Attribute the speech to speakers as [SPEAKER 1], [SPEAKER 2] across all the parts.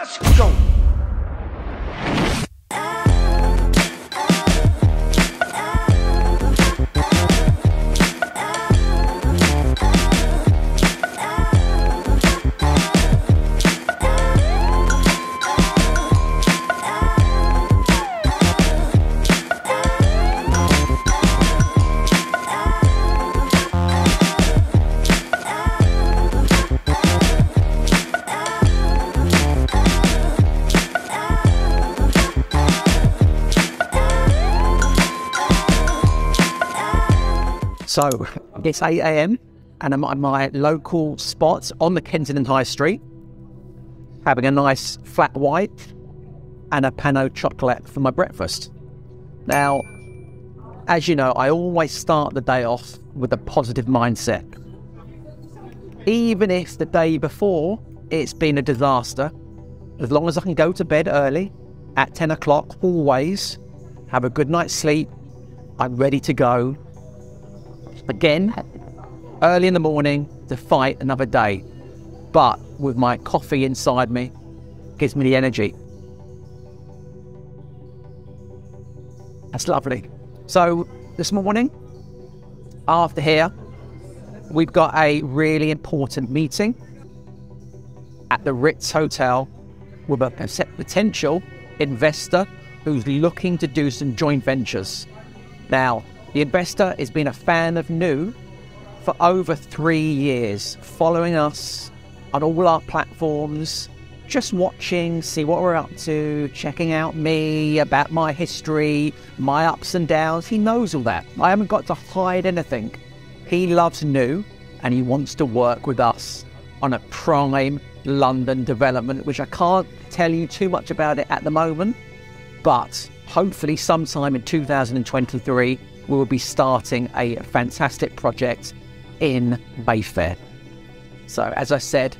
[SPEAKER 1] Let's go.
[SPEAKER 2] So it's 8 AM and I'm at my local spot on the Kensington High Street, having a nice flat white and a pan au chocolate for my breakfast. Now, as you know, I always start the day off with a positive mindset. Even if the day before it's been a disaster, as long as I can go to bed early at 10 o'clock, always have a good night's sleep, I'm ready to go again, early in the morning to fight another day. But with my coffee inside me, gives me the energy. That's lovely. So this morning, after here, we've got a really important meeting at the Ritz Hotel with a potential investor who's looking to do some joint ventures. Now, the investor has been a fan of New for over 3 years, following us on all our platforms, just watching, see what we're up to, checking out me, about my history, my ups and downs. He knows all that. I haven't got to hide anything. He loves New and he wants to work with us on a prime London development, which I can't tell you too much about it at the moment, but hopefully sometime in 2023, we will be starting a fantastic project in Mayfair. So as I said,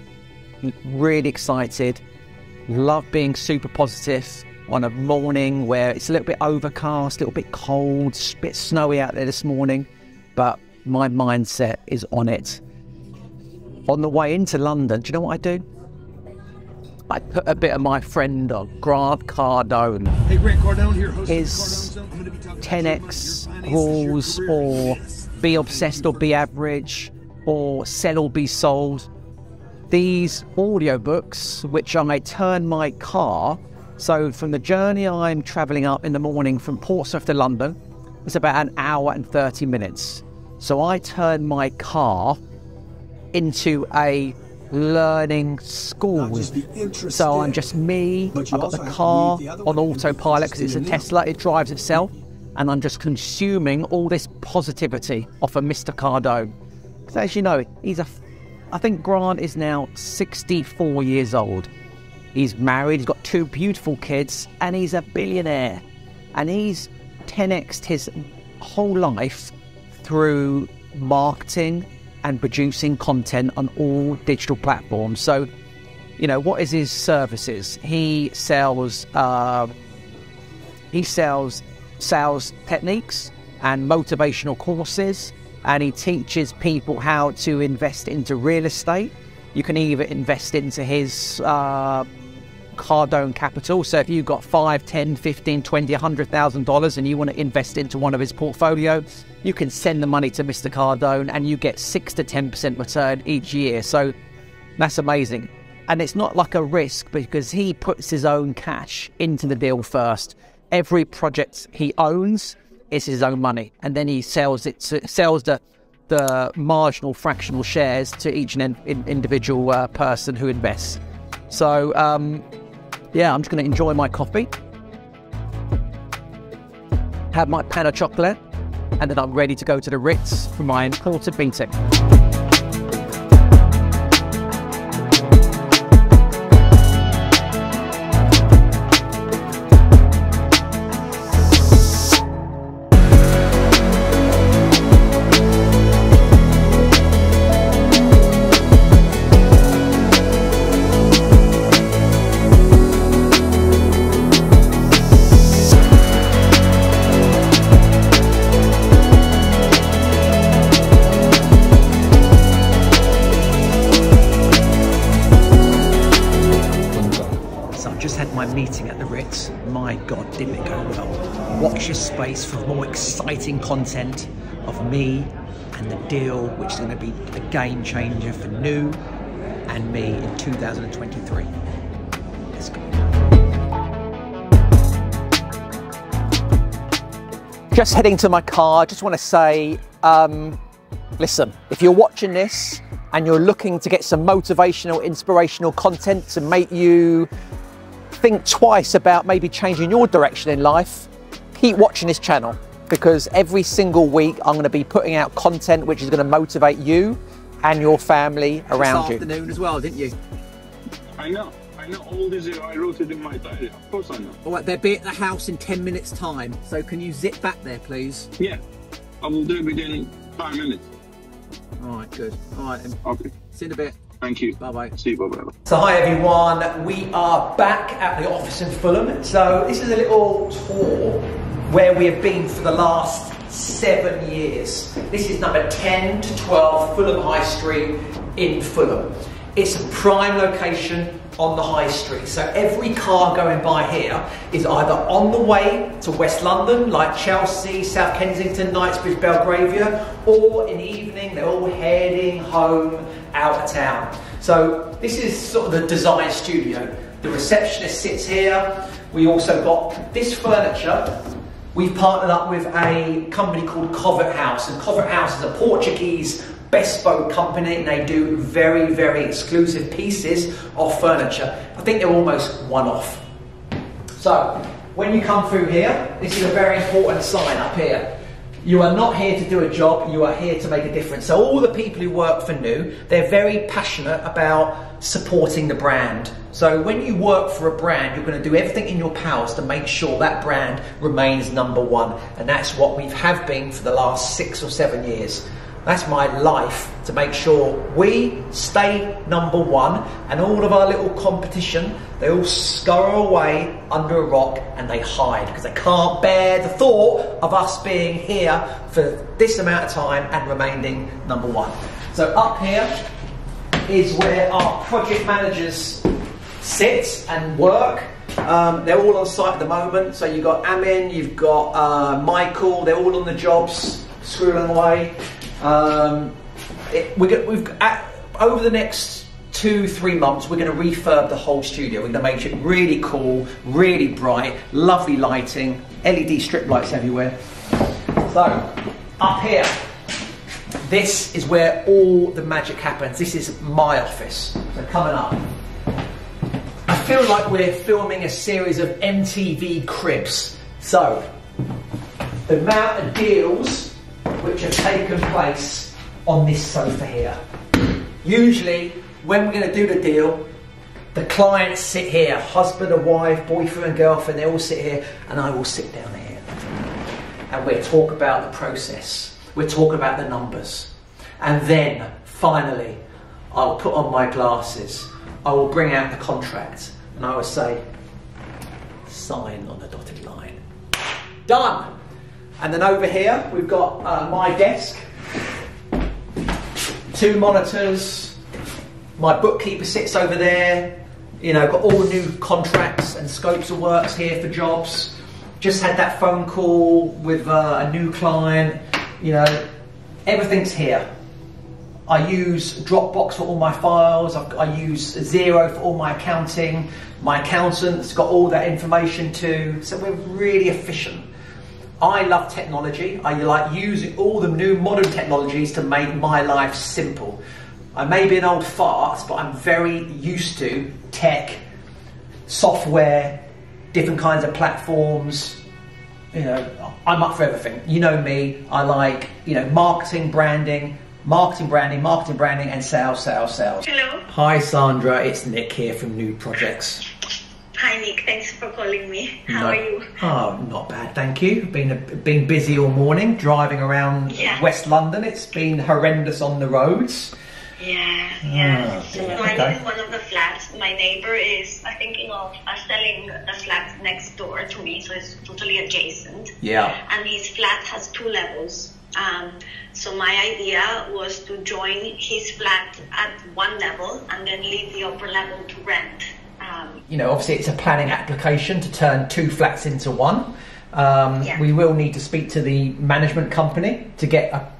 [SPEAKER 2] really excited, love being super positive on a morning where it's a little bit overcast, a little bit cold, a bit snowy out there this morning, but my mindset is on it. On the way into London, do you know what I do? I put a bit of my friend on, Grant Cardone.
[SPEAKER 3] Hey, Grant Cardone here, host
[SPEAKER 2] his
[SPEAKER 3] of Cardone Zone. I'm going to be talking
[SPEAKER 2] 10x rules, or be obsessed or be average, or sell or be sold. These audiobooks, which I may turn my car, so from the journey I'm travelling up in the morning from Portsmouth to London, it's about an hour and 30 minutes. So I turn my car into a learning school. So I'm just me, I've got the car on autopilot because it's a Tesla, it drives itself, and I'm just consuming all this positivity off of Mr. Cardone. Because as you know, I think Grant is now 64 years old. He's married, he's got 2 beautiful kids, and he's a billionaire. And he's 10x'd his whole life through marketing and producing content on all digital platforms. So, you know, what is his services? He sells sales techniques and motivational courses, and he teaches people how to invest into real estate. You can either invest into his Cardone Capital. So if you've got $5, $10, $15, $20, $100,000 and you want to invest into one of his portfolio, you can send the money to Mr. Cardone and you get 6 to 10% return each year. So that's amazing. And it's not like a risk because he puts his own cash into the deal first. Every project he owns is his own money, and then he sells the marginal fractional shares to each individual person who invests. So yeah, I'm just going to enjoy my coffee, have my pan au chocolate, and then I'm ready to go to the Ritz for my important meeting. went my meeting at the Ritz. My God, didn't it go well? Watch this space for more exciting content of me and the deal, which is going to be a game changer for New and me in 2023. Let's go. Just heading to my car. Just want to say, listen, if you're watching this and you're looking to get some motivational, inspirational content to make you think twice about maybe changing your direction in life, keep watching this channel, because every single week I'm going to be putting out content which is going to motivate you and your family around you. This afternoon as well, didn't you?
[SPEAKER 1] I know all this. I wrote it in my diary. Of course I know.
[SPEAKER 2] All right, they'll be at the house in 10 minutes time. So can you zip back there, please?
[SPEAKER 1] Yeah, I will do it within 5 minutes.
[SPEAKER 2] All right, good. All right, then.
[SPEAKER 1] Okay.
[SPEAKER 2] See you in a bit.
[SPEAKER 1] Thank you.
[SPEAKER 2] Bye-bye.
[SPEAKER 1] See you, bye-bye.
[SPEAKER 2] So hi everyone, we are back at the office in Fulham. So this is a little tour where we have been for the last 7 years. This is number 10 to 12 Fulham High Street in Fulham. It's a prime location on the High Street. So every car going by here is either on the way to West London, like Chelsea, South Kensington, Knightsbridge, Belgravia, or in the evening they're all heading home out of town. So this is sort of the design studio. The receptionist sits here. We also got this furniture. We've partnered up with a company called Covert House, and Covert House is a Portuguese bespoke company, and they do very, very exclusive pieces of furniture. I think they're almost one-off. So when you come through here, this is a very important sign up here. You are not here to do a job, you are here to make a difference. So all the people who work for New, they're very passionate about supporting the brand. So when you work for a brand, you're going to do everything in your powers to make sure that brand remains number one. And that's what we have been for the last 6 or 7 years. That's my life, to make sure we stay number one, and all of our little competition, they all scurry away under a rock and they hide because they can't bear the thought of us being here for this amount of time and remaining number one. So up here is where our project managers sit and work. They're all on site at the moment. So you've got Amin, you've got Michael, they're all on the jobs, screwing away. Over the next 2-3 months, we're going to refurb the whole studio. We're going to make it really cool, really bright, lovely lighting, LED strip lights everywhere. So, up here, this is where all the magic happens. This is my office. So coming up, I feel like we're filming a series of MTV Cribs. So, the amount of deals which have taken place on this sofa here. Usually, when we're going to do the deal, the clients sit here, husband and wife, boyfriend and girlfriend, they all sit here, and I will sit down here. And we'll talk about the process. We'll talk about the numbers. And then, finally, I'll put on my glasses. I will bring out the contract, and I will say, sign on the dotted line. Done! And then over here, we've got my desk, 2 monitors, my bookkeeper sits over there, you know, got all new contracts and scopes of works here for jobs. Just had that phone call with a new client, you know, everything's here. I use Dropbox for all my files, I use Xero for all my accounting, my accountant's got all that information too, so we're really efficient. I love technology. I like using all the new modern technologies to make my life simple. I may be an old fart, but I'm very used to tech, software, different kinds of platforms. You know, I'm up for everything. You know me, I like, you know, marketing, branding, and sales.
[SPEAKER 4] Hello.
[SPEAKER 2] Hi Sandra, it's Nick here from New Projects.
[SPEAKER 4] Hi Nick, thanks for calling me. How are you?
[SPEAKER 2] Oh, not bad, thank you. Been busy all morning, driving around West London. It's been horrendous on the roads.
[SPEAKER 4] Yeah. So I live in one of the flats. My neighbor is thinking of selling the flat next door to me, so it's totally adjacent.
[SPEAKER 2] Yeah.
[SPEAKER 4] And his flat has 2 levels. So my idea was to join his flat at 1 level and then leave the upper level to rent.
[SPEAKER 2] You know, obviously it's a planning application to turn 2 flats into 1. We will need to speak to the management company to get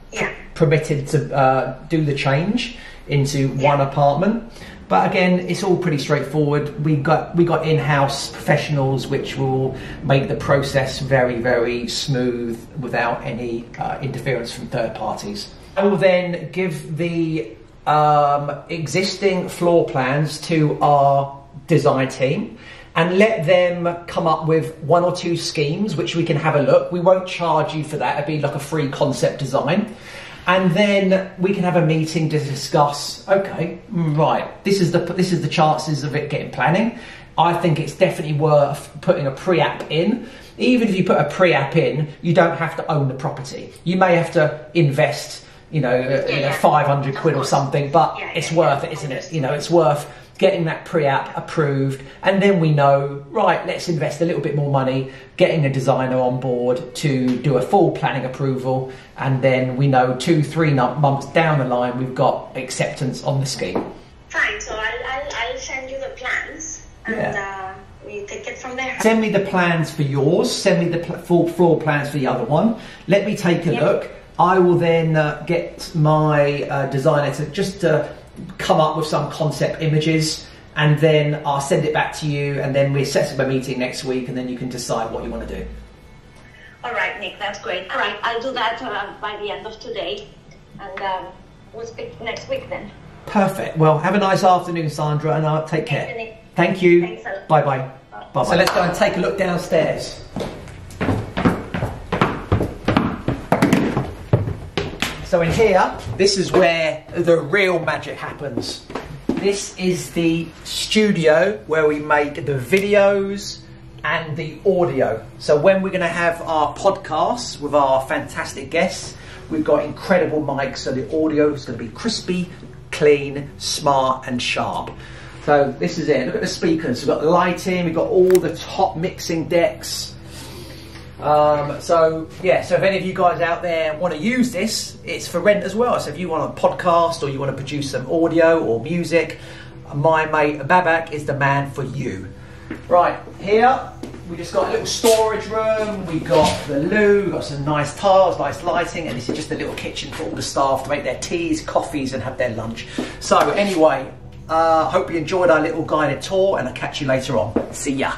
[SPEAKER 2] permitted to do the change into 1 apartment. But again, it's all pretty straightforward. We got in-house professionals which will make the process very, very smooth without any interference from third parties. I will then give the existing floor plans to our design team and let them come up with 1 or 2 schemes which we can have a look. We won't charge you for that. It'll be like a free concept design. And then we can have a meeting to discuss, okay, right, this is the chances of it getting planning. I think it's definitely worth putting a pre-app in. Even if you put a pre-app in, you don't have to own the property. You may have to invest, you know, 500 quid or something, but it's worth it, isn't it? You know, it's worth getting that pre-app approved, and then we know, right, let's invest a little bit more money, getting a designer on board to do a full planning approval, and then we know 2-3 months down the line we've got acceptance on the scheme.
[SPEAKER 4] Fine, so I'll send you the plans, and we take it from there.
[SPEAKER 2] Send me the plans for yours, send me the full floor plans for the other one, let me take a look. I will then get my designer to just come up with some concept images, and then I'll send it back to you, and then we set up a meeting next week, and then you can decide what you want to do.
[SPEAKER 4] All right, Nick, that's great. All right, I'll do that by the end of today, and we'll speak next week then.
[SPEAKER 2] Perfect. Well, have a nice afternoon, Sandra, and I'll take care.
[SPEAKER 4] Thanks, Nick.
[SPEAKER 2] Thank you.
[SPEAKER 4] Thanks a lot.
[SPEAKER 2] Bye-bye. Bye-bye. So let's go and take a look downstairs. So in here, this is where the real magic happens. This is the studio where we make the videos and the audio. So when we're going to have our podcasts with our fantastic guests, we've got incredible mics, so the audio is going to be crispy, clean, smart and sharp. So this is it. Look at the speakers. We've got lighting, we've got all the top mixing decks. So if any of you guys out there want to use this, it's for rent as well. So if you want a podcast or you want to produce some audio or music, my mate Babak is the man for you. Right, here we just got a little storage room, we got the loo, we've got some nice tiles, nice lighting, and this is just a little kitchen for all the staff to make their teas, coffees and have their lunch. So anyway, hope you enjoyed our little guided tour, and I'll catch you later on. See ya.